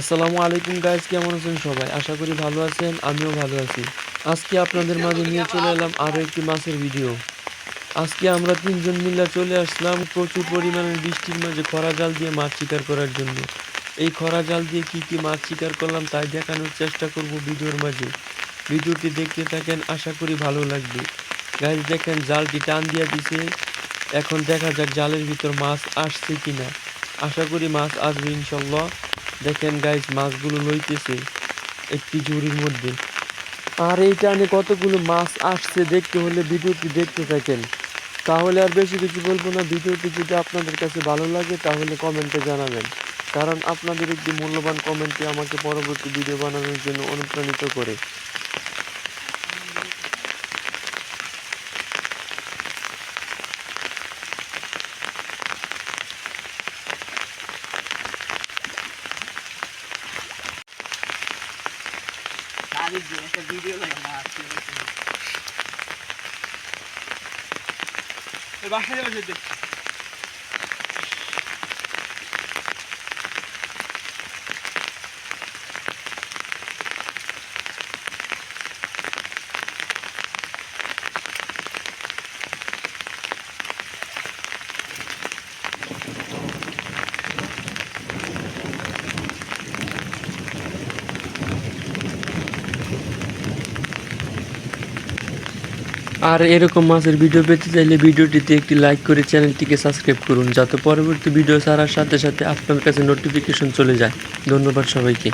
আসসালামু আলাইকুম গাইস, কেমন আছেন সবাই? আশা করি ভালো আছেন, আমিও ভালো আছি। আজকে আপনাদের মাঝে নিয়ে চলে এলাম আরো একটি মাছের ভিডিও। আজকে আমরা ৩ জন মিলে চলে আসলাম প্রচুর পরিমাণের বৃষ্টির মাঝে খরা জাল দিয়ে মাছ শিকার করার জন্য। এই খরা জাল দিয়ে কি মাছ শিকার করলাম তাই দেখানোর চেষ্টা করব ভিডিওর মাঝে। ভিডিওটি দেখতে থাকেন, আশা করি ভালো লাগবে। গাইস দেখেন জালটি টান দিয়ে দিছে। এখন দেখা যাক জালের ভিতর মাছ আসছে কিনা। আশা করি মাছ আসবে ইনশাল্লাহ। দেখেন গাইস মাছগুলো লইতেছে একটি ঝুড়ির মধ্যে। আর এই টানে কতগুলো মাছ আসছে দেখতে হলে ভিডিওটি দেখতে থাকেন। তাহলে আর বেশি কিছু বলবো না, ভিডিওটি যদি আপনাদের কাছে ভালো লাগে তাহলে কমেন্টে জানাবেন। কারণ আপনাদের একটি মূল্যবান কমেন্টই আমাকে পরবর্তী ভিডিও বানানোর জন্য অনুপ্রাণিত করে। একটা ভিডিও লাগে না বাসায় যাবে যেতে আর এরকম মাছের ভিডিও পেতে চাইলে ভিডিওটিতে একটি লাইক করে চ্যানেলটিকে সাবস্ক্রাইব করুন, যাতে পরবর্তী ভিডিও ছাড়ার সাথে সাথে আপনার কাছে নোটিফিকেশন চলে যায়। ধন্যবাদ সবাইকে।